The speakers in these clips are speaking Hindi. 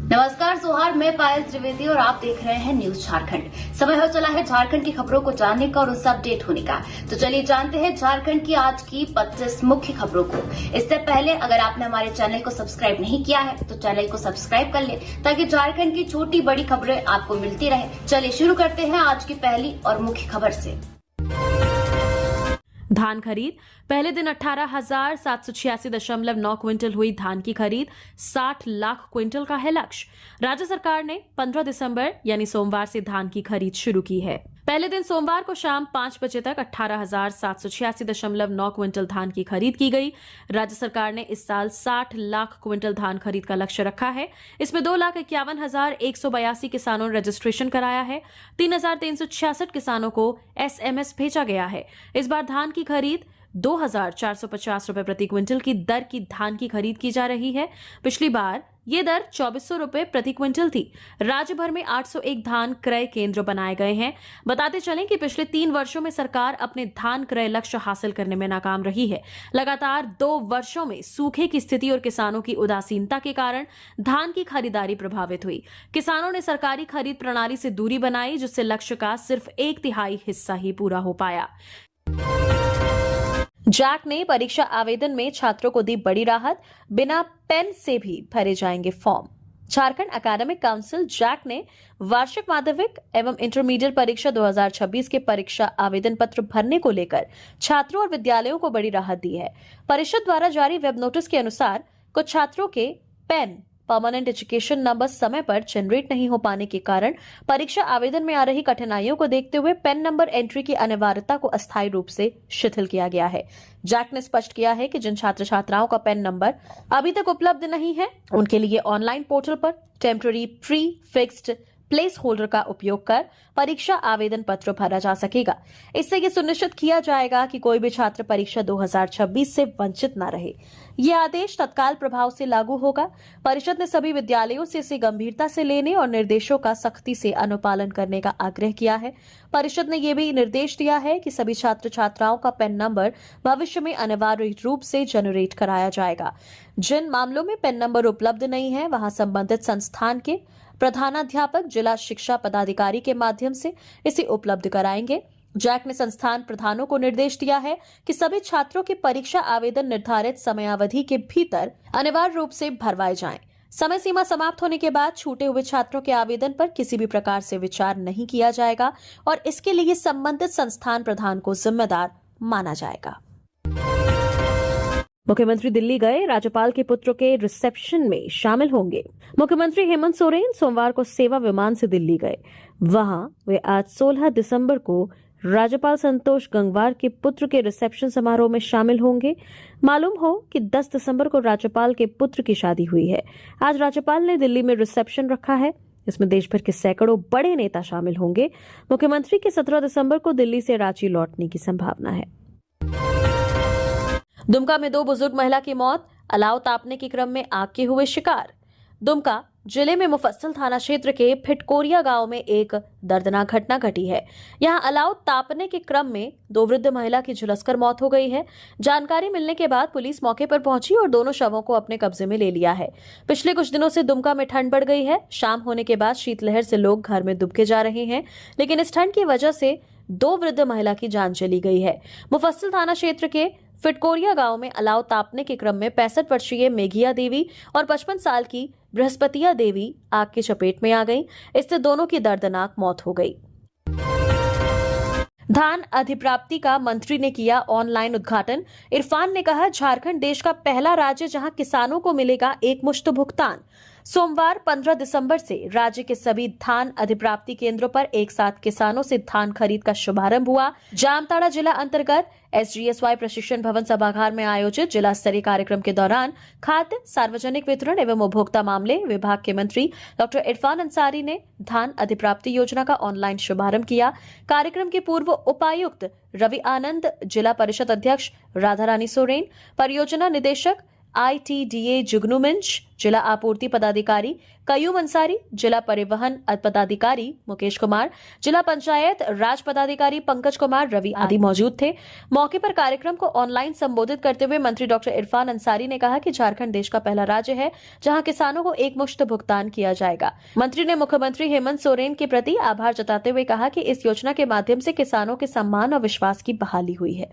नमस्कार सोहार, मैं पायल त्रिवेदी और आप देख रहे हैं न्यूज झारखंड। समय हो चला है झारखंड की खबरों को जानने का और उससे अपडेट होने का। तो चलिए जानते हैं झारखंड की आज की 25 मुख्य खबरों को। इससे पहले अगर आपने हमारे चैनल को सब्सक्राइब नहीं किया है तो चैनल को सब्सक्राइब कर ले ताकि झारखंड की छोटी बड़ी खबरें आपको मिलती रहे। चलिए शुरू करते हैं आज की पहली और मुख्य खबर से। धान खरीद पहले दिन 18,786.9 क्विंटल हुई धान की खरीद। 60 लाख क्विंटल का है लक्ष्य। राज्य सरकार ने 15 दिसंबर यानी सोमवार से धान की खरीद शुरू की है। पहले दिन सोमवार को शाम 5 बजे तक 18,786.9 क्विंटल धान की खरीद की गई। राज्य सरकार ने इस साल 60 लाख क्विंटल धान खरीद का लक्ष्य रखा है। इसमें 2,51,182 किसानों ने रजिस्ट्रेशन कराया है। 3,366 किसानों को SMS भेजा गया है। इस बार धान की खरीद 2,450 रुपए प्रति क्विंटल की दर की धान की खरीद की जा रही है। पिछली बार ये दर 2,400 रुपए प्रति क्विंटल थी। राज्य भर में 801 धान क्रय केंद्र बनाए गए हैं। बताते चलें कि पिछले 3 वर्षों में सरकार अपने धान क्रय लक्ष्य हासिल करने में नाकाम रही है। लगातार 2 वर्षों में सूखे की स्थिति और किसानों की उदासीनता के कारण धान की खरीदारी प्रभावित हुई। किसानों ने सरकारी खरीद प्रणाली से दूरी बनाई, जिससे लक्ष्य का सिर्फ 1/3 हिस्सा ही पूरा हो पाया। जैक ने परीक्षा आवेदन में छात्रों को दी बड़ी राहत। बिना पेन से भी भरे जाएंगे form. Jharkhand academic council JAC ने वार्षिक माध्यमिक एवं इंटरमीडिएट परीक्षा 2026 के परीक्षा आवेदन पत्र भरने को लेकर छात्रों और विद्यालयों को बड़ी राहत दी है। परिषद द्वारा जारी वेब नोटिस के अनुसार कुछ छात्रों के पेन परमानेंट एजुकेशन नंबर समय पर जनरेट नहीं हो पाने के कारण परीक्षा आवेदन में आ रही कठिनाइयों को देखते हुए पेन नंबर एंट्री की अनिवार्यता को अस्थायी रूप से शिथिल किया गया है। जैक ने स्पष्ट किया है कि जिन छात्र छात्राओं का पेन नंबर अभी तक उपलब्ध नहीं है, उनके लिए ऑनलाइन पोर्टल पर temporary pre fixed place holder का उपयोग कर परीक्षा आवेदन पत्र भरा जा सकेगा। इससे यह सुनिश्चित किया जाएगा कि कोई भी छात्र परीक्षा 2026 से वंचित न रहे। यह आदेश तत्काल प्रभाव से लागू होगा। परिषद ने सभी विद्यालयों से इसे गंभीरता से लेने और निर्देशों का सख्ती से अनुपालन करने का आग्रह किया है। परिषद ने यह भी निर्देश दिया है कि सभी छात्र छात्राओं का पेन नंबर भविष्य में अनिवार्य रूप से जनरेट कराया जाएगा। जिन मामलों में पेन नंबर उपलब्ध नहीं है, वहां संबंधित संस्थान के प्रधानाध्यापक जिला शिक्षा पदाधिकारी के माध्यम से इसे उपलब्ध कराएंगे। जैक ने संस्थान प्रधानों को निर्देश दिया है कि सभी छात्रों के परीक्षा आवेदन निर्धारित समयावधि के भीतर अनिवार्य रूप से भरवाए जाएं। समय सीमा समाप्त होने के बाद छूटे हुए छात्रों के आवेदन पर किसी भी प्रकार से विचार नहीं किया जाएगा और इसके लिए संबंधित संस्थान प्रधान को जिम्मेदार माना जाएगा। मुख्यमंत्री दिल्ली गए, राज्यपाल के पुत्र के रिसेप्शन में शामिल होंगे। मुख्यमंत्री हेमंत सोरेन सोमवार को सेवा विमान से दिल्ली गए। वहां वे आज 16 दिसंबर को राज्यपाल संतोष गंगवार के पुत्र के रिसेप्शन समारोह में शामिल होंगे। मालूम हो कि 10 दिसंबर को राज्यपाल के पुत्र की शादी हुई है। आज राज्यपाल ने दिल्ली में रिसेप्शन रखा है। इसमें देश भर के सैकड़ों बड़े नेता शामिल होंगे। मुख्यमंत्री के 17 दिसंबर को दिल्ली से रांची लौटने की संभावना है। दुमका में 2 बुजुर्ग महिला की मौत। अलाव तापने के क्रम में आग के हुए शिकार। दुमका जिले में मुफस्सिल थाना क्षेत्र के फिटकोरिया गांव में एक दर्दनाक घटना घटी है। यहां अलाव तापने के क्रम में 2 वृद्ध महिला की झुलसकर मौत हो गई है। जानकारी मिलने के बाद पुलिस मौके पर पहुंची और दोनों शवों को अपने कब्जे में ले लिया है। पिछले कुछ दिनों से दुमका में ठंड बढ़ गई है। शाम होने के बाद शीतलहर से लोग घर में दुबके जा रहे हैं, लेकिन इस ठंड की वजह से 2 वृद्ध महिला की जान चली गई है। मुफस्सिल थाना क्षेत्र के फिटकोरिया गांव में अलाव तापने के क्रम में 65 वर्षीय मेघिया देवी और 55 साल की बृहस्पतिया देवी आग की चपेट में आ गईं। इससे दोनों की दर्दनाक मौत हो गई। धान अधिप्राप्ति का मंत्री ने किया ऑनलाइन उद्घाटन। इरफान ने कहा, झारखंड देश का पहला राज्य जहां किसानों को मिलेगा एकमुश्त भुगतान। सोमवार 15 दिसंबर से राज्य के सभी धान अधिप्राप्ति केंद्रों पर एक साथ किसानों से धान खरीद का शुभारंभ हुआ। जामताड़ा जिला अंतर्गत SGSY प्रशिक्षण भवन सभागार में आयोजित जिला स्तरीय कार्यक्रम के दौरान खाद्य सार्वजनिक वितरण एवं उपभोक्ता मामले विभाग के मंत्री डॉक्टर इरफान अंसारी ने धान अधिप्राप्ति योजना का ऑनलाइन शुभारंभ किया। कार्यक्रम के पूर्व उपायुक्त रवि आनंद, जिला परिषद अध्यक्ष राधा रानी सोरेन, परियोजना निदेशक ITDA जुगनू मिंज, जिला आपूर्ति पदाधिकारी कयूम अंसारी, जिला परिवहन पदाधिकारी मुकेश कुमार, जिला पंचायत राज पदाधिकारी पंकज कुमार रवि आदि मौजूद थे। मौके पर कार्यक्रम को ऑनलाइन संबोधित करते हुए मंत्री डॉक्टर इरफान अंसारी ने कहा कि झारखंड देश का पहला राज्य है जहां किसानों को एकमुश्त भुगतान किया जाएगा। मंत्री ने मुख्यमंत्री हेमंत सोरेन के प्रति आभार जताते हुए कहा कि इस योजना के माध्यम से किसानों के सम्मान और विश्वास की बहाली हुई है।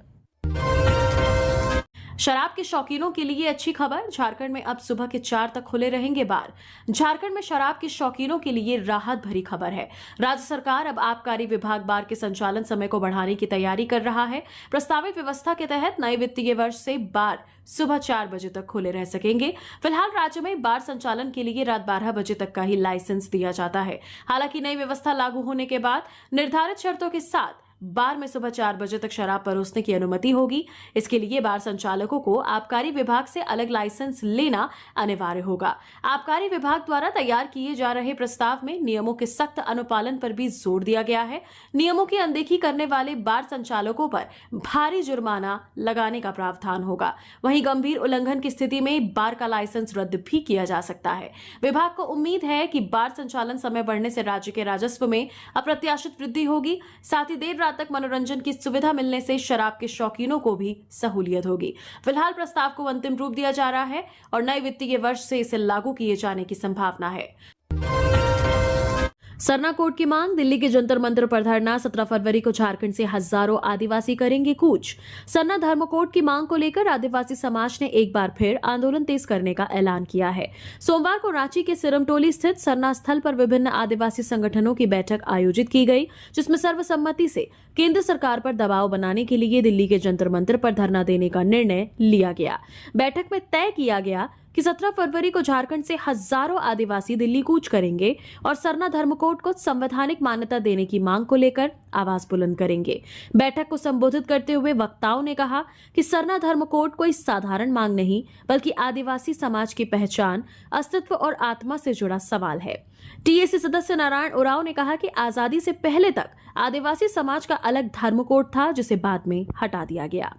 शराब के शौकीनों के लिए अच्छी खबर, झारखंड में अब सुबह के 4 तक खुले रहेंगे बार। झारखंड में शराब के शौकीनों के लिए राहत भरी खबर है। राज्य सरकार अब आबकारी विभाग बार के संचालन समय को बढ़ाने की तैयारी कर रहा है। प्रस्तावित व्यवस्था के तहत नए वित्तीय वर्ष से बार सुबह 4 बजे तक खुले रह सकेंगे। फिलहाल राज्य में बार संचालन के लिए रात 12 बजे तक का ही लाइसेंस दिया जाता है। हालांकि नई व्यवस्था लागू होने के बाद निर्धारित शर्तों के साथ बार में सुबह 4 बजे तक शराब परोसने की अनुमति होगी। इसके लिए बार संचालकों को आबकारी विभाग से अलग लाइसेंस लेना अनिवार्य होगा। आबकारी विभाग द्वारा तैयार किए जा रहे प्रस्ताव में नियमों के सख्त अनुपालन पर भी जोर दिया गया है। नियमों की अनदेखी करने वाले बार संचालकों पर भारी जुर्माना लगाने का प्रावधान होगा। वहीं गंभीर उल्लंघन की स्थिति में बार का लाइसेंस रद्द भी किया जा सकता है। विभाग को उम्मीद है कि बार संचालन समय बढ़ने से राज्य के राजस्व में अप्रत्याशित वृद्धि होगी। साथ ही देर तक मनोरंजन की सुविधा मिलने से शराब के शौकीनों को भी सहूलियत होगी। फिलहाल प्रस्ताव को अंतिम रूप दिया जा रहा है और नए वित्तीय वर्ष से इसे लागू किए जाने की संभावना है। सरना कोर्ट की मांग, दिल्ली के जंतर मंतर पर धरना, 17 फरवरी को झारखंड से हजारों आदिवासी करेंगे कूच। सरना धर्म कोर्ट की मांग को लेकर आदिवासी समाज ने एक बार फिर आंदोलन तेज करने का ऐलान किया है। सोमवार को रांची के सिरमटोली स्थित सरना स्थल पर विभिन्न आदिवासी संगठनों की बैठक आयोजित की गई, जिसमें सर्वसम्मति से केंद्र सरकार पर दबाव बनाने के लिए दिल्ली के जंतर मंतर पर धरना देने का निर्णय लिया गया। बैठक में तय किया गया कि 17 फरवरी को झारखंड से हजारों आदिवासी दिल्ली कूच करेंगे और सरना धर्म कोड को संवैधानिक मान्यता देने की मांग को लेकर आवाज बुलंद करेंगे। बैठक को संबोधित करते हुए वक्ताओं ने कहा कि सरना धर्म कोड कोई साधारण मांग नहीं, बल्कि आदिवासी समाज की पहचान, अस्तित्व और आत्मा से जुड़ा सवाल है। टीएसी सदस्य नारायण उरांव ने कहा कि आजादी से पहले तक आदिवासी समाज का अलग धर्म कोड था, जिसे बाद में हटा दिया गया।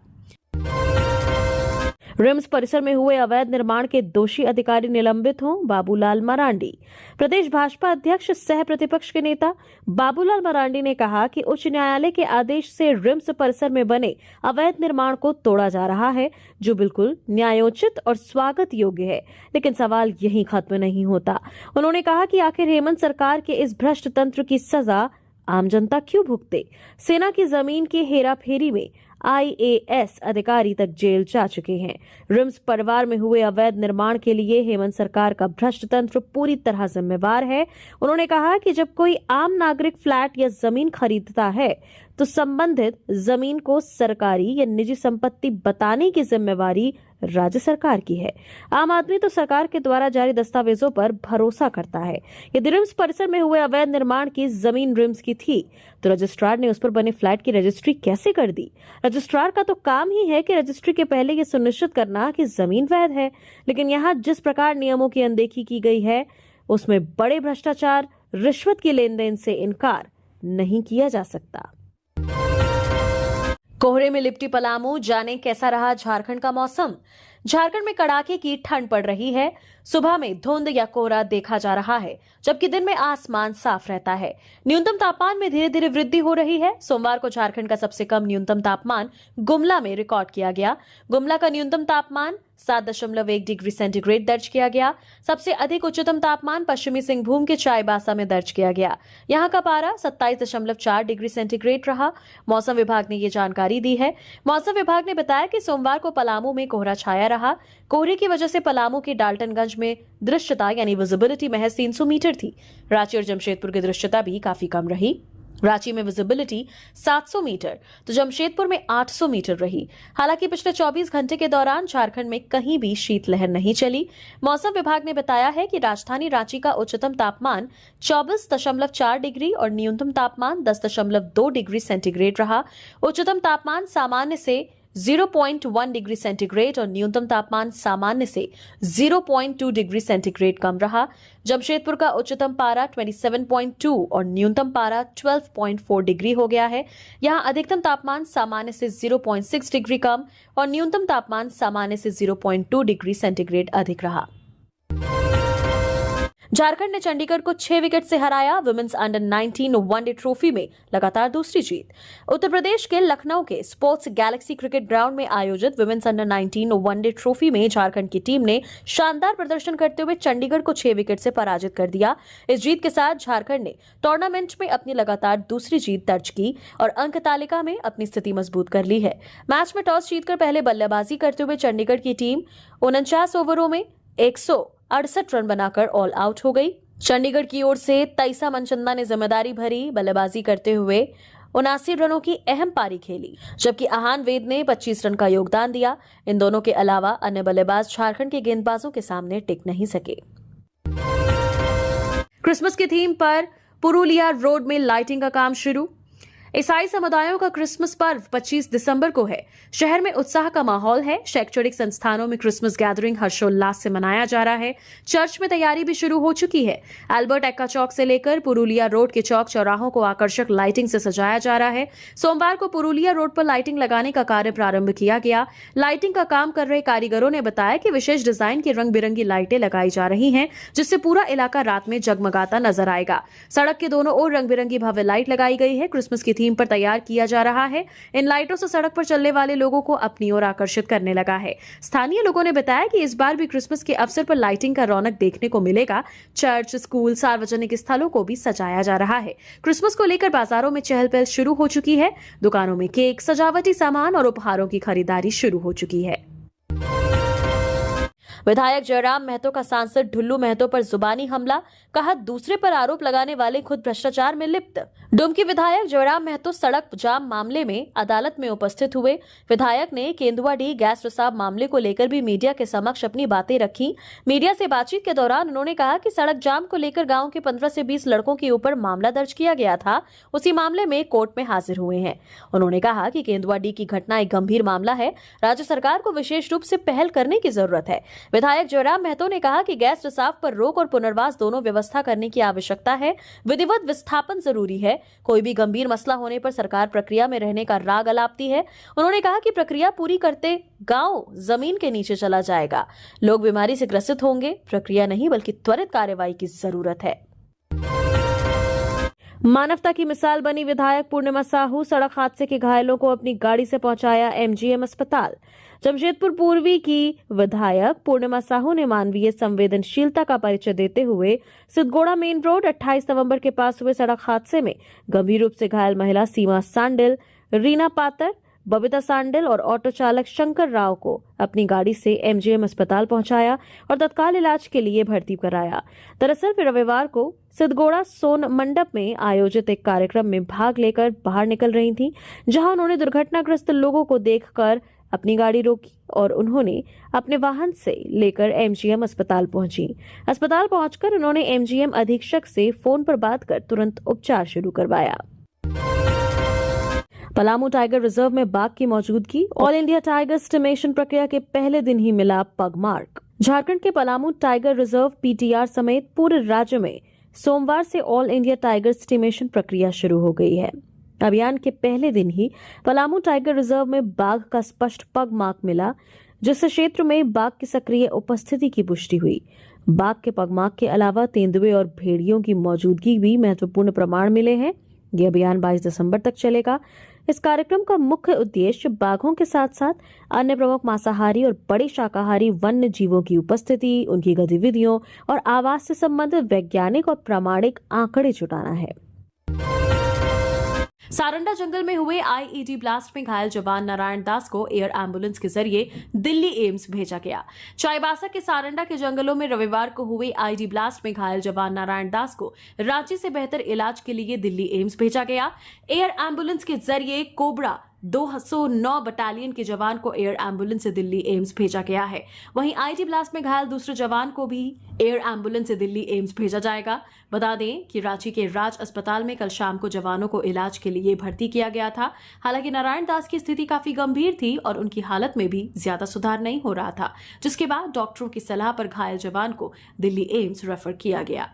रिम्स परिसर में हुए अवैध निर्माण के दोषी अधिकारी निलंबित हों, बाबूलाल मरांडी। प्रदेश भाजपा अध्यक्ष सह प्रतिपक्ष के नेता बाबूलाल मरांडी ने कहा कि उच्च न्यायालय के आदेश से रिम्स परिसर में बने अवैध निर्माण को तोड़ा जा रहा है, जो बिल्कुल न्यायोचित और स्वागत योग्य है। लेकिन सवाल यहीं खत्म नहीं होता। उन्होंने कहा कि आखिर हेमंत सरकार के इस भ्रष्ट तंत्र की सजा आम जनता क्यों भुगते? सेना की जमीन की हेराफेरी में IAS अधिकारी तक जेल जा चुके हैं। रिम्स परिवार में हुए अवैध निर्माण के लिए हेमंत सरकार का भ्रष्ट तंत्र पूरी तरह जिम्मेवार है। उन्होंने कहा कि जब कोई आम नागरिक फ्लैट या जमीन खरीदता है तो संबंधित जमीन को सरकारी या निजी संपत्ति बताने की जिम्मेवारी राज्य सरकार की है। आम आदमी तो सरकार के द्वारा जारी दस्तावेजों पर भरोसा करता है। यदि रिम्स परिसर में हुए अवैध निर्माण की जमीन रिम्स की थी तो रजिस्ट्रार ने उस पर बने फ्लैट की रजिस्ट्री कैसे कर दी? रजिस्ट्रार का तो काम ही है कि रजिस्ट्री के पहले ये सुनिश्चित करना कि जमीन वैध है। लेकिन यहाँ जिस प्रकार नियमों की अनदेखी की गई है, उसमें बड़े भ्रष्टाचार, रिश्वत के लेन देन से इनकार नहीं किया जा सकता। कोहरे में लिपटी पलामू, जाने कैसा रहा झारखंड का मौसम। झारखंड में कड़ाके की ठंड पड़ रही है। सुबह में धुंध या कोहरा देखा जा रहा है, जबकि दिन में आसमान साफ रहता है। न्यूनतम तापमान में धीरे धीरे वृद्धि हो रही है। सोमवार को झारखंड का सबसे कम न्यूनतम तापमान गुमला में रिकॉर्ड किया गया। गुमला का न्यूनतम तापमान 7.1 डिग्री सेंटीग्रेड दर्ज किया गया। सबसे अधिक उच्चतम तापमान पश्चिमी सिंहभूम के चाईबासा में दर्ज किया गया। यहां का पारा 27.4 डिग्री सेंटीग्रेड रहा। मौसम विभाग ने ये जानकारी दी है। मौसम विभाग ने बताया कि सोमवार को पलामू में कोहरा छाया रहा। कोहरे की वजह से पलामू के डाल्टनगंज में दृश्यता यानी विजिबिलिटी महज 300 मीटर थी। रांची और जमशेदपुर की दृश्यता भी काफी कम रही। रांची में विजिबिलिटी 700 मीटर तो जमशेदपुर में 800 मीटर रही। हालांकि पिछले 24 घंटे के दौरान झारखंड में कहीं भी शीतलहर नहीं चली। मौसम विभाग ने बताया है कि राजधानी रांची का उच्चतम तापमान 24.4 डिग्री और न्यूनतम तापमान 10.2 डिग्री सेंटीग्रेड रहा। उच्चतम तापमान सामान्य से 0.1 डिग्री सेंटीग्रेड और न्यूनतम तापमान सामान्य से 0.2 डिग्री सेंटीग्रेड कम रहा। जमशेदपुर का उच्चतम पारा 27.2 और न्यूनतम पारा 12.4 डिग्री हो गया है। यहां अधिकतम तापमान सामान्य से 0.6 डिग्री कम और न्यूनतम तापमान सामान्य से 0.2 डिग्री सेंटीग्रेड अधिक रहा। झारखंड ने चंडीगढ़ को 6 विकेट से हराया। वुमेन्स अंडर 19 वनडे ट्रॉफी में लगातार दूसरी जीत। उत्तर प्रदेश के लखनऊ के स्पोर्ट्स गैलेक्सी क्रिकेट ग्राउंड में आयोजित वुमेन्स अंडर 19 वनडे ट्रॉफी में झारखंड की टीम ने शानदार प्रदर्शन करते हुए चंडीगढ़ को 6 विकेट से पराजित कर दिया। इस जीत के साथ झारखंड ने टूर्नामेंट में अपनी लगातार दूसरी जीत दर्ज की और अंक तालिका में अपनी स्थिति मजबूत कर ली है। मैच में टॉस जीतकर पहले बल्लेबाजी करते हुए चंडीगढ़ की टीम 49 ओवरों में 168 रन बनाकर ऑल आउट हो गई। चंडीगढ़ की ओर से तैसा मनचंदा ने जिम्मेदारी भरी बल्लेबाजी करते हुए 79 रनों की अहम पारी खेली, जबकि आहान वेद ने 25 रन का योगदान दिया। इन दोनों के अलावा अन्य बल्लेबाज झारखंड के गेंदबाजों के सामने टिक नहीं सके। क्रिसमस की थीम पर पुरुलिया रोड में लाइटिंग का काम शुरू। ईसाई समुदायों का क्रिसमस पर्व 25 दिसंबर को है। शहर में उत्साह का माहौल है। शैक्षणिक संस्थानों में क्रिसमस गैदरिंग हर्षोल्लास से मनाया जा रहा है। चर्च में तैयारी भी शुरू हो चुकी है। अल्बर्ट एक्का चौक से लेकर पुरुलिया रोड के चौक चौराहों को आकर्षक लाइटिंग से सजाया जा रहा है। सोमवार को पुरुलिया रोड पर लाइटिंग लगाने का कार्य प्रारंभ किया गया। लाइटिंग का काम कर रहे कारीगरों ने बताया कि विशेष डिजाइन की रंग बिरंगी लाइटें लगाई जा रही हैं, जिससे पूरा इलाका रात में जगमगाता नजर आएगा। सड़क के दोनों ओर रंग बिरंगी भव्य लाइट लगाई गई है। क्रिसमस की थीम पर तैयार किया जा रहा है। इन लाइटों से सड़क पर चलने वाले लोगों को अपनी ओर आकर्षित करने लगा है। स्थानीय लोगों ने बताया कि इस बार भी क्रिसमस के अवसर पर लाइटिंग का रौनक देखने को मिलेगा। चर्च, स्कूल, सार्वजनिक स्थलों को भी सजाया जा रहा है। क्रिसमस को लेकर बाजारों में चहल पहल शुरू हो चुकी है। दुकानों में केक, सजावटी सामान और उपहारों की खरीदारी शुरू हो चुकी है। विधायक जयराम महतो का सांसद ढुल्लू महतो पर जुबानी हमला, कहा दूसरे पर आरोप लगाने वाले खुद भ्रष्टाचार में लिप्त। डुमकी विधायक जयराम महतो सड़क जाम मामले में अदालत में उपस्थित हुए। विधायक ने केंदुआडीह गैस रिसाव मामले को लेकर भी मीडिया के समक्ष अपनी बातें रखी। मीडिया से बातचीत के दौरान उन्होंने कहा कि सड़क जाम को लेकर गांव के 15 से 20 लड़कों के ऊपर मामला दर्ज किया गया था। उसी मामले में कोर्ट में हाजिर हुए हैं। उन्होंने कहा कि केंदुआडीह की घटना एक गंभीर मामला है। राज्य सरकार को विशेष रूप से पहल करने की जरूरत है। विधायक जयराम महतो ने कहा कि गैस रिसाव पर रोक और पुनर्वास दोनों व्यवस्था करने की आवश्यकता है। विधिवत विस्थापन जरूरी है। कोई भी गंभीर मसला होने पर सरकार प्रक्रिया में रहने का राग अलापती है। उन्होंने कहा कि प्रक्रिया पूरी करते गांव जमीन के नीचे चला जाएगा। लोग बीमारी से ग्रसित होंगे। प्रक्रिया नहीं बल्कि त्वरित कार्रवाई की जरूरत है। मानवता की मिसाल बनी विधायक पूर्णिमा साहू, सड़क हादसे के घायलों को अपनी गाड़ी से पहुंचाया एमजीएम अस्पताल। जमशेदपुर पूर्वी की विधायक पूर्णिमा साहू ने मानवीय संवेदनशीलता का परिचय देते हुए सिद्धगोड़ा मेन रोड 28 नवंबर के पास हुए सड़क हादसे में गंभीर रूप से घायल महिला सीमा सांडिल, रीना पातर, बबीता सांडिल और ऑटो चालक शंकर राव को अपनी गाड़ी से एमजीएम अस्पताल पहुंचाया और तत्काल इलाज के लिए भर्ती कराया। दरअसल वे रविवार को सिद्धगोड़ा सोन मंडप में आयोजित एक कार्यक्रम में भाग लेकर बाहर निकल रही थीं, जहां उन्होंने दुर्घटनाग्रस्त लोगों को देखकर अपनी गाड़ी रोकी और उन्होंने अपने वाहन से लेकर एमजीएम अस्पताल पहुंची। अस्पताल पहुंचकर उन्होंने एमजीएम अधीक्षक से फोन पर बात कर तुरंत उपचार शुरू करवाया। पलामू टाइगर रिजर्व में बाघ की मौजूदगी। ऑल इंडिया टाइगर एस्टिमेशन प्रक्रिया के पहले दिन ही मिला पग मार्क। झारखंड के पलामू टाइगर रिजर्व पीटीआर समेत पूरे राज्य में सोमवार से ऑल इंडिया टाइगर एस्टिमेशन प्रक्रिया शुरू हो गई है। अभियान के पहले दिन ही पलामू टाइगर रिजर्व में बाघ का स्पष्ट पग मार्क मिला, जिससे क्षेत्र में बाघ की सक्रिय उपस्थिति की पुष्टि हुई। बाघ के पग मार्क के अलावा तेंदुए और भेड़ियों की मौजूदगी भी महत्वपूर्ण प्रमाण मिले हैं। यह अभियान 22 दिसंबर तक चलेगा। इस कार्यक्रम का मुख्य उद्देश्य बाघों के साथ साथ अन्य प्रमुख मांसाहारी और बड़े शाकाहारी वन्य जीवों की उपस्थिति, उनकी गतिविधियों और आवास से संबंधित वैज्ञानिक और प्रामाणिक आंकड़े जुटाना है। सारंडा जंगल में हुए आईईडी ब्लास्ट में घायल जवान नारायण दास को एयर एम्बुलेंस के जरिए दिल्ली एम्स भेजा गया। चाईबासा के सारंडा के जंगलों में रविवार को हुए आईईडी ब्लास्ट में घायल जवान नारायण दास को रांची से बेहतर इलाज के लिए दिल्ली एम्स भेजा गया। एयर एम्बुलेंस के जरिए कोबरा 209 बटालियन के जवान को एयर एम्बुलेंस से दिल्ली एम्स भेजा गया है। वहीं आईटी ब्लास्ट में घायल दूसरे जवान को भी एयर एम्बुलेंस से दिल्ली एम्स भेजा जाएगा। बता दें कि रांची के राज अस्पताल में कल शाम को जवानों को इलाज के लिए भर्ती किया गया था। हालांकि नारायण दास की स्थिति काफी गंभीर थी और उनकी हालत में भी ज्यादा सुधार नहीं हो रहा था, जिसके बाद डॉक्टरों की सलाह पर घायल जवान को दिल्ली एम्स रेफर किया गया।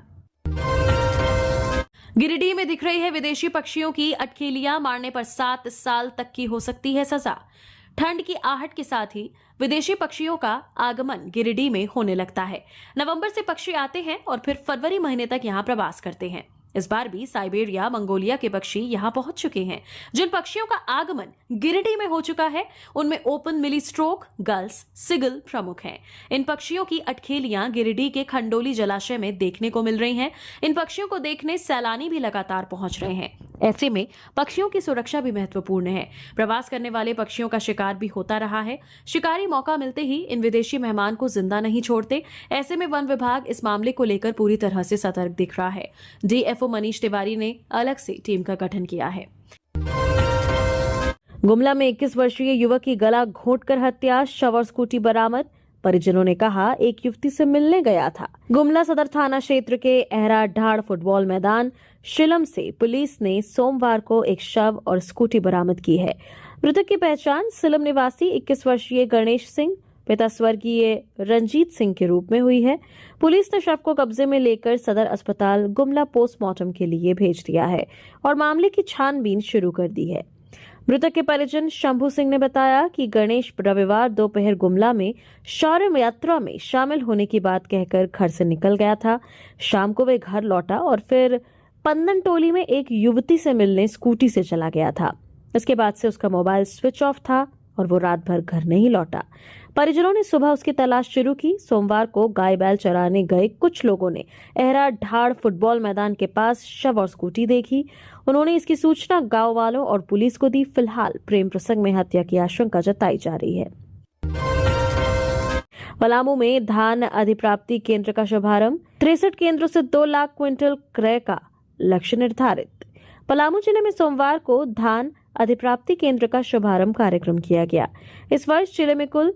गिरिडीह में दिख रही है विदेशी पक्षियों की अटखेलियां, मारने पर 7 साल तक की हो सकती है सजा। ठंड की आहट के साथ ही विदेशी पक्षियों का आगमन गिरिडीह में होने लगता है। नवंबर से पक्षी आते हैं और फिर फरवरी महीने तक यहां प्रवास करते हैं। इस बार भी साइबेरिया, मंगोलिया के पक्षी यहां पहुंच चुके हैं। जिन पक्षियों का आगमन गिरिडीह में हो चुका है उनमें ओपन मिली स्ट्रोक, गल्स, सिगल प्रमुख हैं। इन पक्षियों की अटखेलियां गिरिडीह के खंडोली जलाशय में देखने को मिल रही हैं। इन पक्षियों को देखने सैलानी भी लगातार पहुंच रहे हैं। ऐसे में पक्षियों की सुरक्षा भी महत्वपूर्ण है। प्रवास करने वाले पक्षियों का शिकार भी होता रहा है। शिकारी मौका मिलते ही इन विदेशी मेहमान को जिंदा नहीं छोड़ते। ऐसे में वन विभाग इस मामले को लेकर पूरी तरह से सतर्क दिख रहा है। डीएफओ मनीष तिवारी ने अलग से टीम का गठन किया है। गुमला में 21 वर्षीय युवक की गला घोंटकर हत्या, शव और स्कूटी बरामद। परिजनों ने कहा एक युवती से मिलने गया था। गुमला सदर थाना क्षेत्र के एहरा ढाड़ फुटबॉल मैदान शिलम से पुलिस ने सोमवार को एक शव और स्कूटी बरामद की है। मृतक की पहचान सिलम निवासी 21 वर्षीय गणेश सिंह, पिता स्वर्गीय रंजीत सिंह के रूप में हुई है। पुलिस ने शव को कब्जे में लेकर सदर अस्पताल गुमला पोस्टमार्टम के लिए भेज दिया है और मामले की छानबीन शुरू कर दी है। मृतक के परिजन शंभू सिंह ने बताया कि गणेश रविवार दोपहर गुमला में शौर्य यात्रा में शामिल होने की बात कहकर घर से निकल गया था। शाम को वे घर लौटा और फिर पंदन टोली में एक युवती से मिलने स्कूटी से चला गया था। इसके बाद से उसका मोबाइल स्विच ऑफ था और वो रात भर घर नहीं लौटा। परिजनों ने सुबह उसकी तलाश शुरू की। सोमवार को गाय बैल चराने गए कुछ लोगों ने एहरा ढाड़ फुटबॉल मैदान के पास शव और स्कूटी देखी। उन्होंने इसकी सूचना गांव वालों और पुलिस को दी। फिलहाल प्रेम प्रसंग में हत्या की आशंका जताई जा रही है। पलामू में धान अधिप्राप्ति केंद्र का शुभारंभ, 63 केंद्रों से 2 लाख क्विंटल क्रय का लक्ष्य निर्धारित। पलामू जिले में सोमवार को धान अधिप्राप्ति केंद्र का शुभारंभ कार्यक्रम किया गया। इस वर्ष जिले में कुल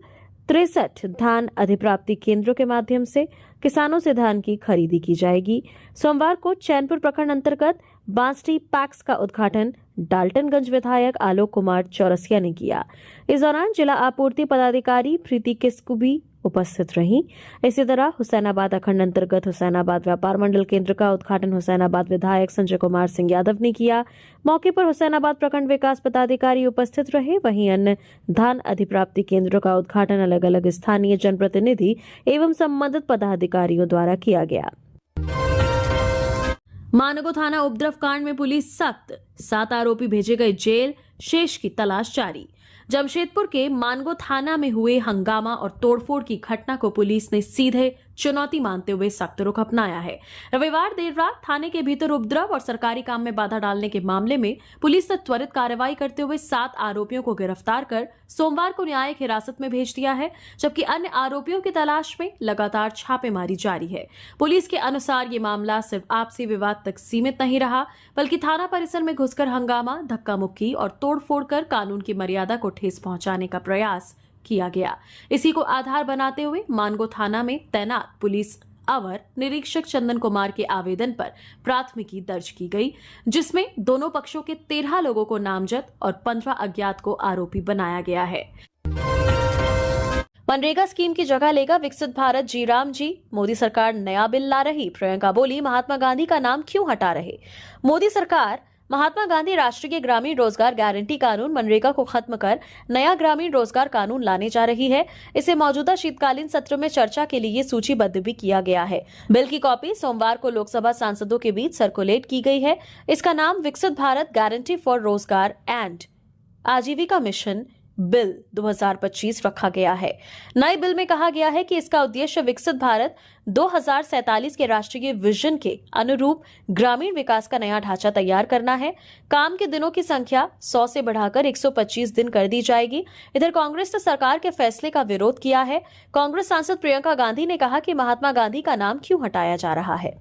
63 धान अधिप्राप्ति केंद्रों के माध्यम से किसानों से धान की खरीदी की जाएगी। सोमवार को चैनपुर प्रखंड अंतर्गत बांसटी पैक्स का उद्घाटन डाल्टनगंज विधायक आलोक कुमार चौरसिया ने किया। इस दौरान जिला आपूर्ति पदाधिकारी प्रीति किस्कू भी उपस्थित रहीं। इसी तरह हुसैनाबाद अखंड अंतर्गत हुसैनाबाद व्यापार मंडल केंद्र का उद्घाटन हुसैनाबाद विधायक संजय कुमार सिंह यादव ने किया। मौके पर हुसैनाबाद प्रखंड विकास पदाधिकारी उपस्थित रहे। वहीं अन्य धान अधिप्राप्ति केंद्रों का उद्घाटन अलग अलग स्थानीय जनप्रतिनिधि एवं संबंधित पदाधिकारियों द्वारा किया गया। मानगो थाना उपद्रव कांड में पुलिस सख्त, 7 आरोपी भेजे गए जेल, शेष की तलाश जारी। जमशेदपुर के मानगो थाना में हुए हंगामा और तोड़फोड़ की घटना को पुलिस ने सीधे चुनौती मानते हुए सख्त रुख अपनाया है। रविवार देर रात थाने के भीतर उपद्रव और सरकारी काम में बाधा डालने के मामले में पुलिस ने त्वरित कार्रवाई करते हुए 7 आरोपियों को गिरफ्तार कर सोमवार को न्यायिक हिरासत में भेज दिया है, जबकि अन्य आरोपियों की तलाश में लगातार छापेमारी जारी है। पुलिस के अनुसार ये मामला सिर्फ आपसी विवाद तक सीमित नहीं रहा, बल्कि थाना परिसर में घुसकर हंगामा, धक्का मुक्की और तोड़फोड़ कर कानून की मर्यादा को ठेस पहुंचाने का प्रयास किया गया। इसी को आधार बनाते हुए मानगो थाना में तैनात पुलिस अवर निरीक्षक चंदन कुमार के आवेदन पर प्राथमिकी दर्ज की गई, जिसमें दोनों पक्षों के 13 लोगों को नामजद और 15 अज्ञात को आरोपी बनाया गया है। मनरेगा स्कीम की जगह लेगा विकसित भारत, जी राम जी। मोदी सरकार नया बिल ला रही, प्रियंका बोली महात्मा गांधी का नाम क्यों हटा रहे। मोदी सरकार महात्मा गांधी राष्ट्रीय ग्रामीण रोजगार गारंटी कानून मनरेगा को खत्म कर नया ग्रामीण रोजगार कानून लाने जा रही है। इसे मौजूदा शीतकालीन सत्र में चर्चा के लिए सूचीबद्ध भी किया गया है। बिल की कॉपी सोमवार को लोकसभा सांसदों के बीच सर्कुलेट की गई है। इसका नाम विकसित भारत गारंटी फॉर रोजगार एंड आजीविका मिशन बिल 2025 रखा गया है। नए बिल में कहा गया है कि इसका उद्देश्य विकसित भारत 2047 के राष्ट्रीय विजन के अनुरूप ग्रामीण विकास का नया ढांचा तैयार करना है। काम के दिनों की संख्या 100 से बढ़ाकर 125 दिन कर दी जाएगी। इधर कांग्रेस ने सरकार के फैसले का विरोध किया है। कांग्रेस सांसद प्रियंका गांधी ने कहा कि महात्मा गांधी का नाम क्यों हटाया जा रहा है।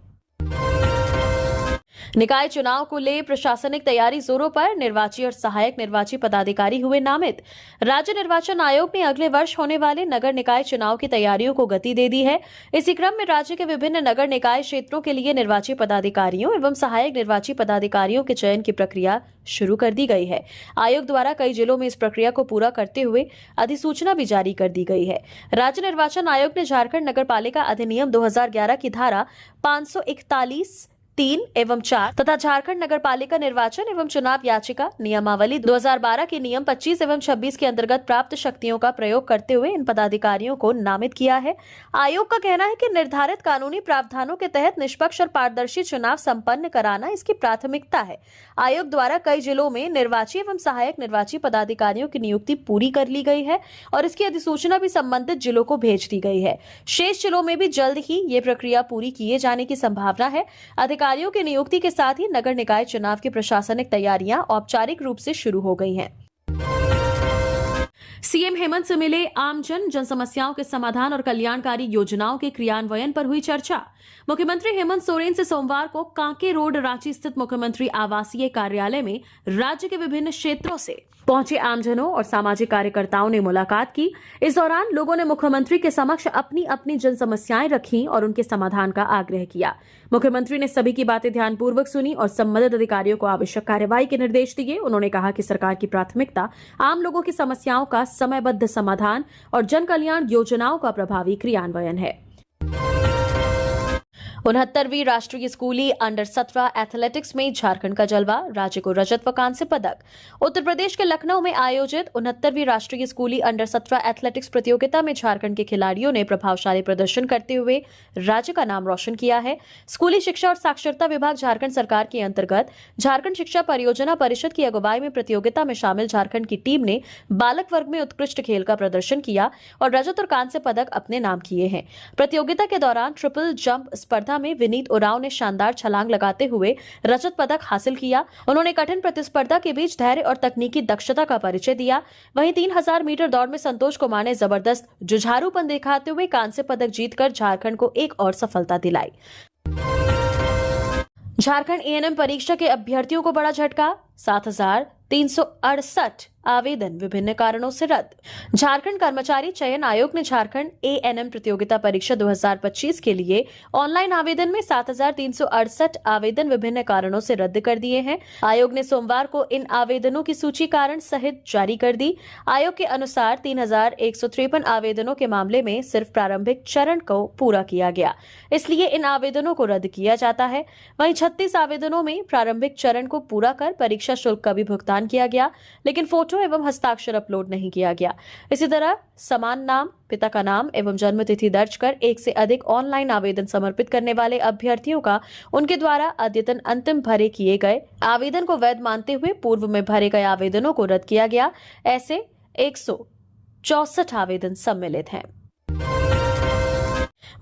निकाय चुनाव को ले प्रशासनिक तैयारी जोरों पर, निर्वाची और सहायक निर्वाची पदाधिकारी हुए नामित। राज्य निर्वाचन आयोग ने अगले वर्ष होने वाले नगर निकाय चुनाव की तैयारियों को गति दे दी है। इसी क्रम में राज्य के विभिन्न नगर निकाय क्षेत्रों के लिए निर्वाची पदाधिकारियों एवं सहायक निर्वाची पदाधिकारियों के चयन की प्रक्रिया शुरू कर दी गई है। आयोग द्वारा कई जिलों में इस प्रक्रिया को पूरा करते हुए अधिसूचना भी जारी कर दी गई है। राज्य निर्वाचन आयोग ने झारखंड नगरपालिका अधिनियम 2011 की धारा 541 3 एवं 4 तथा झारखंड नगरपालिका निर्वाचन एवं चुनाव याचिका नियमावली 2012 के नियम 25 एवं 26 के अंतर्गत प्राप्त शक्तियों का प्रयोग करते हुए इन पदाधिकारियों को नामित किया है। आयोग का कहना है कि निर्धारित कानूनी प्रावधानों के तहत निष्पक्ष और पारदर्शी चुनाव संपन्न कराना इसकी प्राथमिकता है। आयोग द्वारा कई जिलों में निर्वाची एवं सहायक निर्वाची पदाधिकारियों की नियुक्ति पूरी कर ली गई है और इसकी अधिसूचना भी संबंधित जिलों को भेज दी गई है। शेष जिलों में भी जल्द ही ये प्रक्रिया पूरी किए जाने की संभावना है। अधिकारियों की नियुक्ति के साथ ही नगर निकाय चुनाव की प्रशासनिक तैयारियां औपचारिक रूप से शुरू हो गई हैं। सीएम हेमंत से मिले आमजन, जन समस्याओं के समाधान और कल्याणकारी योजनाओं के क्रियान्वयन पर हुई चर्चा। मुख्यमंत्री हेमंत सोरेन से सोमवार को कांके रोड रांची स्थित मुख्यमंत्री आवासीय कार्यालय में राज्य के विभिन्न क्षेत्रों से पहुंचे आमजनों और सामाजिक कार्यकर्ताओं ने मुलाकात की। इस दौरान लोगों ने मुख्यमंत्री के समक्ष अपनी अपनी जन समस्याएं रखी और उनके समाधान का आग्रह किया। मुख्यमंत्री ने सभी की बातें ध्यानपूर्वक सुनी और संबंधित अधिकारियों को आवश्यक कार्यवाही के निर्देश दिए। उन्होंने कहा कि सरकार की प्राथमिकता आम लोगों की समस्याओं का समयबद्ध समाधान और जन कल्याण योजनाओं का प्रभावी क्रियान्वयन है। 69वीं राष्ट्रीय स्कूली अंडर 17 एथलेटिक्स में झारखंड का जलवा, राज्य को रजत व कांस्य पदक। उत्तर प्रदेश के लखनऊ में आयोजित 69वीं राष्ट्रीय स्कूली अंडर 17 एथलेटिक्स प्रतियोगिता में झारखंड के खिलाड़ियों ने प्रभावशाली प्रदर्शन करते हुए राज्य का नाम रोशन किया है। स्कूली शिक्षा और साक्षरता विभाग झारखंड सरकार के अंतर्गत झारखंड शिक्षा परियोजना परिषद की अगुवाई में प्रतियोगिता में शामिल झारखंड की टीम ने बालक वर्ग में उत्कृष्ट खेल का प्रदर्शन किया और रजत और कांस्य पदक अपने नाम किए हैं। प्रतियोगिता के दौरान ट्रिपल जंप स्पर्धा में विनीत उरांव ने शानदार छलांग लगाते हुए रजत पदक हासिल किया। उन्होंने कठिन प्रतिस्पर्धा के बीच धैर्य और तकनीकी दक्षता का परिचय दिया। वहीं 3000 मीटर दौड़ में संतोष कुमार ने जबरदस्त जुझारूपन दिखाते हुए कांस्य पदक जीतकर झारखंड को एक और सफलता दिलाई। झारखंड एएनएम परीक्षा के अभ्यर्थियों को बड़ा झटका, 7368 आवेदन विभिन्न कारणों से रद्द। झारखंड कर्मचारी चयन आयोग ने झारखंड एएनएम प्रतियोगिता परीक्षा 2025 के लिए ऑनलाइन आवेदन में 7368 आवेदन विभिन्न कारणों से रद्द कर दिए हैं। आयोग ने सोमवार को इन आवेदनों की सूची कारण सहित जारी कर दी। आयोग के अनुसार 3153 आवेदनों के मामले में सिर्फ प्रारंभिक चरण को पूरा किया गया, इसलिए इन आवेदनों को रद्द किया जाता है। वहीं 36 आवेदनों में प्रारंभिक चरण को पूरा कर परीक्षा शुल्क का भी भुगतान किया गया, लेकिन फोटो एवं हस्ताक्षर अपलोड नहीं किया गया। इसी तरह समान नाम, पिता का नाम एवं जन्म तिथि दर्ज कर एक से अधिक ऑनलाइन आवेदन समर्पित करने वाले अभ्यर्थियों का उनके द्वारा अद्यतन अंतिम भरे किए गए आवेदन को वैध मानते हुए पूर्व में भरे गए आवेदनों को रद्द किया गया। ऐसे 164 आवेदन सम्मिलित हैं।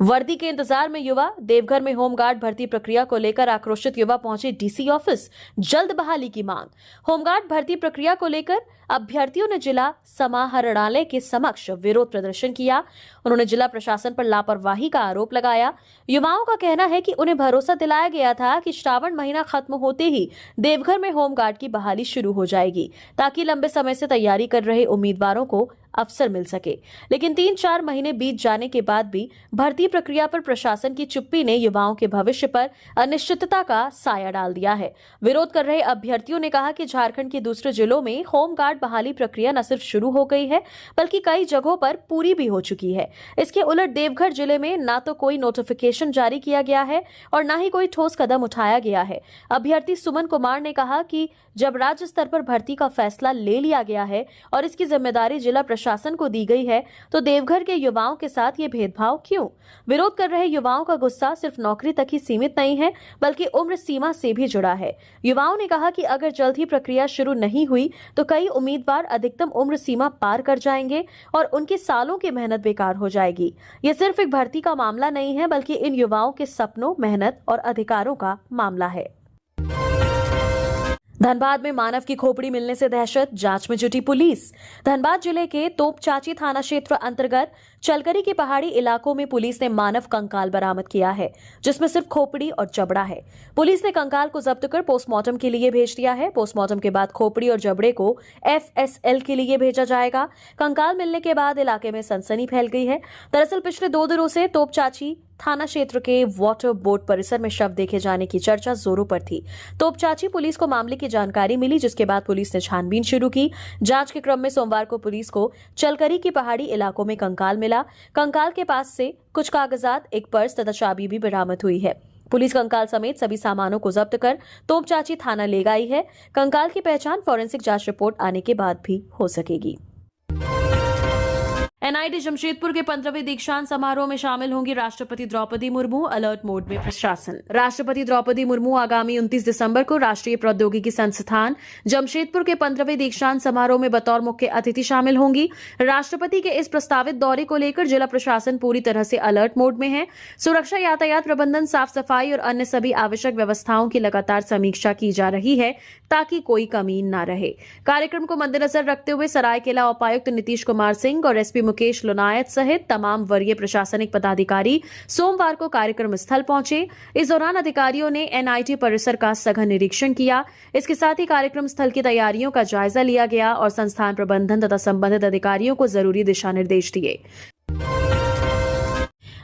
वर्दी के इंतजार में युवा, देवघर में होमगार्ड भर्ती प्रक्रिया को लेकर आक्रोशित युवा पहुंचे डीसी ऑफिस, जल्द बहाली की मांग। होमगार्ड भर्ती प्रक्रिया को लेकर अभ्यर्थियों ने जिला समाहरणालय के समक्ष विरोध प्रदर्शन किया। उन्होंने जिला प्रशासन पर लापरवाही का आरोप लगाया। युवाओं का कहना है कि उन्हें भरोसा दिलाया गया था कि श्रावण महीना खत्म होते ही देवघर में होमगार्ड की बहाली शुरू हो जाएगी, ताकि लंबे समय से तैयारी कर रहे उम्मीदवारों को अवसर मिल सके। लेकिन 3-4 महीने बीत जाने के बाद भी भर्ती प्रक्रिया पर प्रशासन की चुप्पी ने युवाओं के भविष्य पर अनिश्चितता का साया डाल दिया है। विरोध कर रहे अभ्यर्थियों ने कहा कि झारखंड के दूसरे जिलों में होमगार्ड बहाली प्रक्रिया न सिर्फ शुरू हो गई है, बल्कि कई जगहों पर पूरी भी हो चुकी है। इसके उलट देवघर जिले में न तो कोई नोटिफिकेशन जारी किया गया है और न ही कोई ठोस कदम उठाया गया है। अभ्यर्थी सुमन कुमार ने कहा कि जब राज्य स्तर पर भर्ती का फैसला ले लिया गया है और इसकी जिम्मेदारी जिला प्रशासन को दी गई है, तो देवघर के युवाओं के साथ ये भेदभाव क्यों? विरोध कर रहे युवाओं का गुस्सा सिर्फ नौकरी तक ही सीमित नहीं है, बल्कि उम्र सीमा से भी जुड़ा है। युवाओं ने कहा कि अगर जल्द ही प्रक्रिया शुरू नहीं हुई तो कई उम्मीदवार अधिकतम उम्र सीमा पार कर जाएंगे और उनकी सालों की मेहनत बेकार हो जाएगी। ये सिर्फ एक भर्ती का मामला नहीं है, बल्कि इन युवाओं के सपनों, मेहनत और अधिकारों का मामला है। धनबाद में मानव की खोपड़ी मिलने से दहशत, जांच में जुटी पुलिस। धनबाद जिले के तोपचाची थाना क्षेत्र अंतर्गत चलकरी की पहाड़ी इलाकों में पुलिस ने मानव कंकाल बरामद किया है, जिसमें सिर्फ खोपड़ी और जबड़ा है। पुलिस ने कंकाल को जब्त कर पोस्टमार्टम के लिए भेज दिया है। पोस्टमार्टम के बाद खोपड़ी और जबड़े को FSL के लिए भेजा जाएगा। कंकाल मिलने के बाद इलाके में सनसनी फैल गई है। दरअसल पिछले 2 दिनों से तोपचाची थाना क्षेत्र के वाटर बोर्ड परिसर में शव देखे जाने की चर्चा जोरों पर थी। तोपचाची पुलिस को मामले की जानकारी मिली, जिसके बाद पुलिस ने छानबीन शुरू की। जांच के क्रम में सोमवार को पुलिस को चलकरी की पहाड़ी इलाकों में कंकाल मिला। कंकाल के पास से कुछ कागजात, एक पर्स तथा चाबी भी बरामद हुई है। पुलिस कंकाल समेत सभी सामानों को जब्त कर तोपचाची थाना ले गई है। कंकाल की पहचान फॉरेंसिक जांच रिपोर्ट आने के बाद भी हो सकेगी। NIT जमशेदपुर के 15वें दीक्षांत समारोह में शामिल होंगी राष्ट्रपति द्रौपदी मुर्मू। अलर्ट मोड में प्रशासन। राष्ट्रपति द्रौपदी मुर्मू आगामी 29 दिसंबर को राष्ट्रीय प्रौद्योगिकी संस्थान जमशेदपुर के 15वें दीक्षांत समारोह में बतौर मुख्य अतिथि शामिल होंगी। राष्ट्रपति के इस प्रस्तावित दौरे को लेकर जिला प्रशासन पूरी तरह से अलर्ट मोड में है। सुरक्षा, यातायात प्रबंधन, साफ सफाई और अन्य सभी आवश्यक व्यवस्थाओं की लगातार समीक्षा की जा रही है ताकि कोई कमी न रहे। कार्यक्रम को मद्देनजर रखते हुए सरायकेला उपायुक्त नीतीश कुमार सिंह और SP मुकेश लोनायत सहित तमाम वरीय प्रशासनिक पदाधिकारी सोमवार को कार्यक्रम स्थल पहुंचे। इस दौरान अधिकारियों ने NIT परिसर का सघन निरीक्षण किया। इसके साथ ही कार्यक्रम स्थल की तैयारियों का जायजा लिया गया और संस्थान प्रबंधन तथा संबंधित अधिकारियों को जरूरी दिशा निर्देश दिए।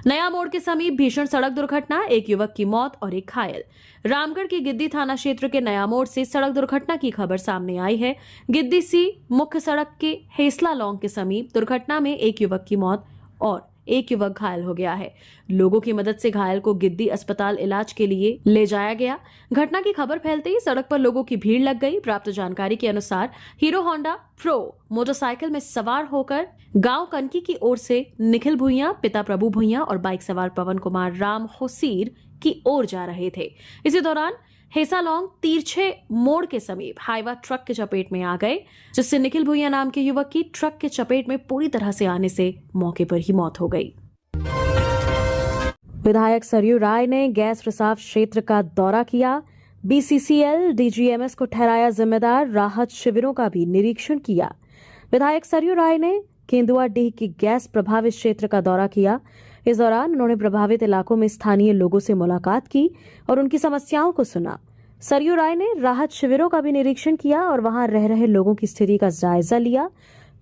नया मोड़ के समीप भीषण सड़क दुर्घटना, एक युवक की मौत और एक घायल। रामगढ़ की गिद्दी थाना क्षेत्र के नया मोड़ से सड़क दुर्घटना की खबर सामने आई है। गिद्दी सी मुख्य सड़क के हेसला लॉन्ग के समीप दुर्घटना में एक युवक की मौत और एक युवक घायल हो गया है। लोगों की मदद से घायल को गिद्दी अस्पताल इलाज के लिए ले जाया गया। घटना की खबर फैलते ही सड़क पर लोगों की भीड़ लग गई। प्राप्त जानकारी के अनुसार हीरो होंडा प्रो मोटरसाइकिल में सवार होकर गांव कनकी की ओर से निखिल भुइयां, पिता प्रभु भुइयां और बाइक सवार पवन कुमार राम होसीर की ओर जा रहे थे। इसी दौरान हेसालोंग तिरछे मोड़ के समीप हाईवा ट्रक के चपेट में आ गए, जिससे निखिल भुइया नाम के युवक की ट्रक के चपेट में पूरी तरह से आने से मौके पर ही मौत हो गई। विधायक सरयू राय ने गैस रिसाव क्षेत्र का दौरा किया। BCCL DGMS को ठहराया जिम्मेदार। राहत शिविरों का भी निरीक्षण किया। विधायक सरयू राय ने केंदुआडीह की गैस प्रभावित क्षेत्र का दौरा किया। इस दौरान उन्होंने प्रभावित इलाकों में स्थानीय लोगों से मुलाकात की और उनकी समस्याओं को सुना। सरयू राय ने राहत शिविरों का भी निरीक्षण किया और वहां रह रहे लोगों की स्थिति का जायजा लिया।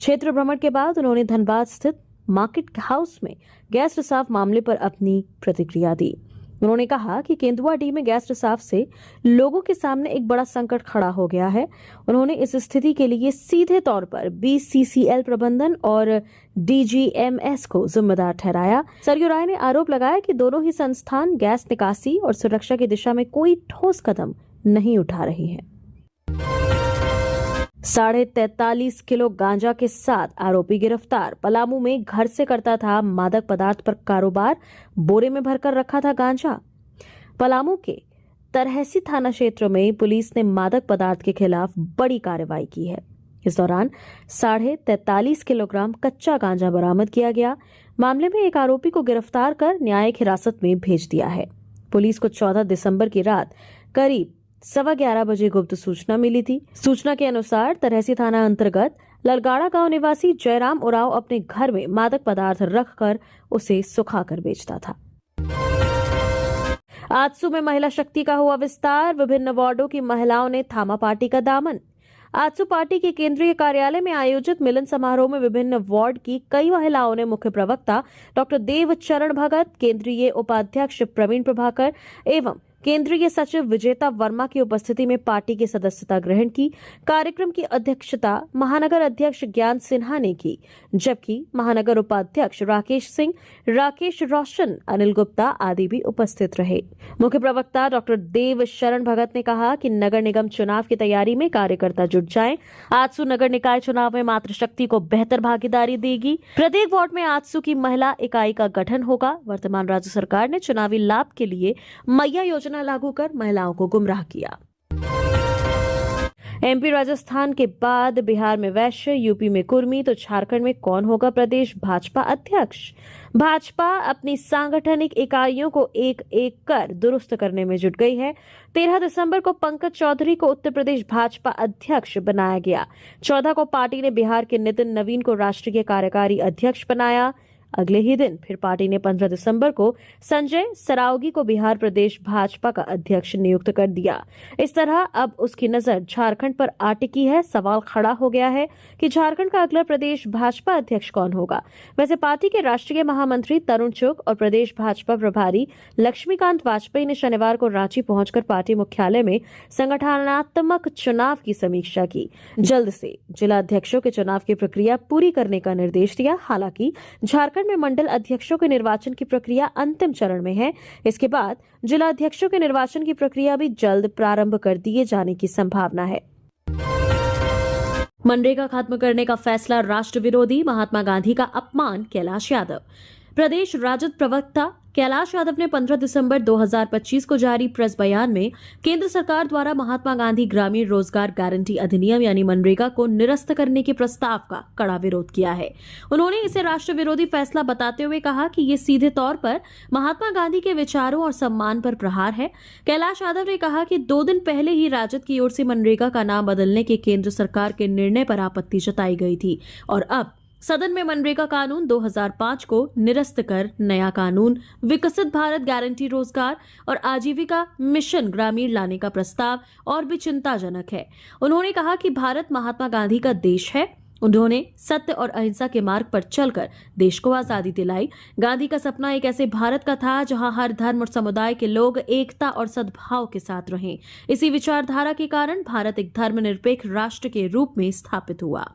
क्षेत्र भ्रमण के बाद उन्होंने धनबाद स्थित मार्केट हाउस में गैस रिसाव मामले पर अपनी प्रतिक्रिया दी। उन्होंने कहा कि केंदुआडीह में गैस रिसाव से लोगों के सामने एक बड़ा संकट खड़ा हो गया है। उन्होंने इस स्थिति के लिए सीधे तौर पर BCCL प्रबंधन और DGMS को जिम्मेदार ठहराया। सरयू राय ने आरोप लगाया कि दोनों ही संस्थान गैस निकासी और सुरक्षा की दिशा में कोई ठोस कदम नहीं उठा रही हैं। 43.5 किलो गांजा के साथ आरोपी गिरफ्तार। पलामू में घर से करता था मादक पदार्थ पर कारोबार, बोरे में भरकर रखा था गांजा। पलामू के तरहसी थाना क्षेत्र में पुलिस ने मादक पदार्थ के खिलाफ बड़ी कार्रवाई की है। इस दौरान 43.5 किलोग्राम कच्चा गांजा बरामद किया गया। मामले में एक आरोपी को गिरफ्तार कर न्यायिक हिरासत में भेज दिया है। पुलिस को 14 दिसंबर की रात करीब 11:15 बजे गुप्त सूचना मिली थी। सूचना के अनुसार तरहसी थाना अंतर्गत ललगाड़ा गांव निवासी जयराम उराव अपने घर में मादक पदार्थ रखकर उसे सुखाकर बेचता था। आजसू में महिला शक्ति का हुआ विस्तार। विभिन्न वार्डों की महिलाओं ने थामा पार्टी का दामन। आजसू पार्टी के केंद्रीय कार्यालय में आयोजित मिलन समारोह में विभिन्न वार्ड की कई महिलाओं ने मुख्य प्रवक्ता डॉक्टर देवचरण भगत, केंद्रीय उपाध्यक्ष प्रवीण प्रभाकर एवं केंद्रीय सचिव विजेता वर्मा की उपस्थिति में पार्टी की सदस्यता ग्रहण की। कार्यक्रम की अध्यक्षता महानगर अध्यक्ष ज्ञान सिन्हा ने की, जबकि महानगर उपाध्यक्ष राकेश सिंह, राकेश रोशन, अनिल गुप्ता आदि भी उपस्थित रहे। मुख्य प्रवक्ता डॉक्टर देव शरण भगत ने कहा कि नगर निगम चुनाव की तैयारी में कार्यकर्ता जुट जाएं। आजसू नगर निकाय चुनाव में मातृशक्ति को बेहतर भागीदारी देगी। प्रत्येक वार्ड में आजसू की महिला इकाई का गठन होगा। वर्तमान राज्य सरकार ने चुनावी लाभ के लिए मैया योजना लागू कर महिलाओं को गुमराह किया। एमपी राजस्थान के बाद बिहार में वैश्य, यूपी में कुर्मी, तो झारखंड में कौन होगा प्रदेश भाजपा अध्यक्ष? भाजपा अपनी सांगठनिक इकाइयों को एक एक कर दुरुस्त करने में जुट गई है। 13 दिसंबर को पंकज चौधरी को उत्तर प्रदेश भाजपा अध्यक्ष बनाया गया। 14 को पार्टी ने बिहार के नितिन नवीन को राष्ट्रीय कार्यकारी अध्यक्ष बनाया। अगले ही दिन फिर पार्टी ने 15 दिसंबर को संजय सरावगी को बिहार प्रदेश भाजपा का अध्यक्ष नियुक्त कर दिया। इस तरह अब उसकी नजर झारखंड पर आ टिकी है। सवाल खड़ा हो गया है कि झारखंड का अगला प्रदेश भाजपा अध्यक्ष कौन होगा। वैसे पार्टी के राष्ट्रीय महामंत्री तरुण चुग और प्रदेश भाजपा प्रभारी लक्ष्मीकांत वाजपेयी ने शनिवार को रांची पहुंचकर पार्टी मुख्यालय में संगठनात्मक चुनाव की समीक्षा की। जल्द से जिला अध्यक्षों के चुनाव की प्रक्रिया पूरी करने का निर्देश दिया। हालांकि झारखंड में मंडल अध्यक्षों के निर्वाचन की प्रक्रिया अंतिम चरण में है। इसके बाद जिला अध्यक्षों के निर्वाचन की प्रक्रिया भी जल्द प्रारंभ कर दिए जाने की संभावना है। मनरेगा खत्म करने का फैसला राष्ट्र विरोधी, महात्मा गांधी का अपमान, कैलाश यादव। प्रदेश राजद प्रवक्ता कैलाश यादव ने 15 दिसंबर 2025 को जारी प्रेस बयान में केंद्र सरकार द्वारा महात्मा गांधी ग्रामीण रोजगार गारंटी अधिनियम यानी मनरेगा को निरस्त करने के प्रस्ताव का कड़ा विरोध किया है। उन्होंने इसे राष्ट्र विरोधी फैसला बताते हुए कहा कि ये सीधे तौर पर महात्मा गांधी के विचारों और सम्मान पर प्रहार है। कैलाश यादव ने कहा कि 2 दिन पहले ही राजद की ओर से मनरेगा का नाम बदलने के केंद्र सरकार के निर्णय पर आपत्ति जताई गई थी और अब सदन में मनरेगा कानून 2005 को निरस्त कर नया कानून विकसित भारत गारंटी रोजगार और आजीविका मिशन ग्रामीण लाने का प्रस्ताव और भी चिंताजनक है। उन्होंने कहा कि भारत महात्मा गांधी का देश है। उन्होंने सत्य और अहिंसा के मार्ग पर चलकर देश को आजादी दिलाई। गांधी का सपना एक ऐसे भारत का था जहां हर धर्म और समुदाय के लोग एकता और सद्भाव के साथ रहें। इसी विचारधारा के कारण भारत एक धर्मनिरपेक्ष राष्ट्र के रूप में स्थापित हुआ।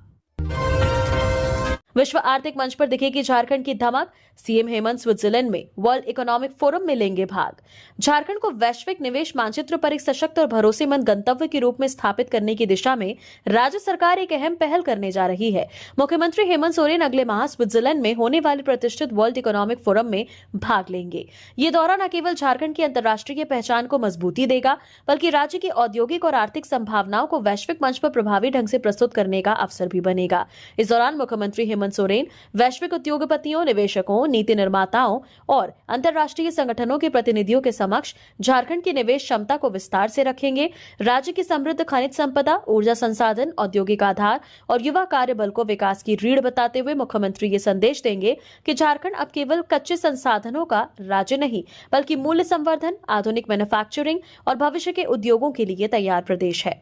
विश्व आर्थिक मंच पर दिखेगी झारखंड की धमक, सीएम हेमंत स्विट्जरलैंड में वर्ल्ड इकोनॉमिक फोरम में लेंगे भाग। झारखंड को वैश्विक निवेश मानचित्र पर एक सशक्त और भरोसेमंद गंतव्य के रूप में स्थापित करने की दिशा में राज्य सरकार एक अहम पहल करने जा रही है। मुख्यमंत्री हेमंत सोरेन अगले माह स्विट्जरलैंड में होने वाले प्रतिष्ठित वर्ल्ड इकोनॉमिक फोरम में भाग लेंगे। ये दौरा न केवल झारखंड की अंतर्राष्ट्रीय पहचान को मजबूती देगा बल्कि राज्य की औद्योगिक और आर्थिक संभावनाओं को वैश्विक मंच पर प्रभावी ढंग से प्रस्तुत करने का अवसर भी बनेगा। इस दौरान मुख्यमंत्री हेमंत सोरेन वैश्विक उद्योगपतियों, निवेशकों, नीति निर्माताओं और अंतर्राष्ट्रीय संगठनों के प्रतिनिधियों के समक्ष झारखंड की निवेश क्षमता को विस्तार से रखेंगे। राज्य की समृद्ध खनिज संपदा, ऊर्जा संसाधन, औद्योगिक आधार और युवा कार्य बल को विकास की रीढ़ बताते हुए मुख्यमंत्री ये संदेश देंगे कि झारखंड अब केवल कच्चे संसाधनों का राज्य नहीं बल्कि मूल्य संवर्धन, आधुनिक मैन्युफैक्चरिंग और भविष्य के उद्योगों के लिए तैयार प्रदेश है।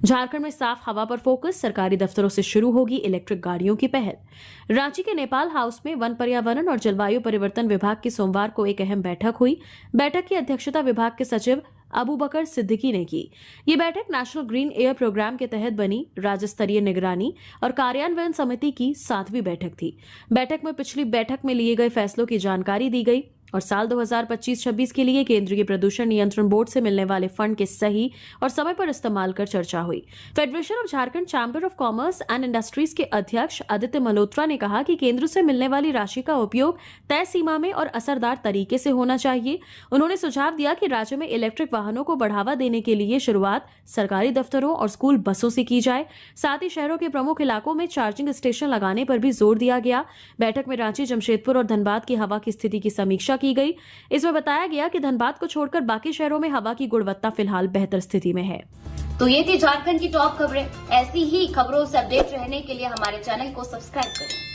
झारखंड में साफ हवा पर फोकस, सरकारी दफ्तरों से शुरू होगी इलेक्ट्रिक गाड़ियों की पहल। रांची के नेपाल हाउस में वन पर्यावरण और जलवायु परिवर्तन विभाग की सोमवार को एक अहम बैठक हुई। बैठक की अध्यक्षता विभाग के सचिव अबू बकर सिद्दीकी ने की। ये बैठक नेशनल ग्रीन एयर प्रोग्राम के तहत बनी राज्य स्तरीय निगरानी और कार्यान्वयन समिति की 7वीं बैठक थी। बैठक में पिछली बैठक में लिए गए फैसलों की जानकारी दी गई और साल 2025-26 के लिए केंद्रीय प्रदूषण नियंत्रण बोर्ड से मिलने वाले फंड के सही और समय पर इस्तेमाल कर चर्चा हुई। Federation of Jharkhand chamber of commerce and industries के अध्यक्ष आदित्य मल्होत्रा ने कहा कि केंद्र से मिलने वाली राशि का उपयोग तय सीमा में और असरदार तरीके से होना चाहिए। उन्होंने सुझाव दिया कि राज्य में इलेक्ट्रिक वाहनों को बढ़ावा देने के लिए शुरुआत सरकारी दफ्तरों और स्कूल बसों से की जाए। साथ ही शहरों के प्रमुख इलाकों में चार्जिंग स्टेशन लगाने पर भी जोर दिया गया। बैठक में रांची, जमशेदपुर और धनबाद की हवा की स्थिति की समीक्षा की गई। इसमें बताया गया कि धनबाद को छोड़कर बाकी शहरों में हवा की गुणवत्ता फिलहाल बेहतर स्थिति में है। तो ये थी झारखंड की टॉप खबरें। ऐसी ही खबरों से अपडेट रहने के लिए हमारे चैनल को सब्सक्राइब करें।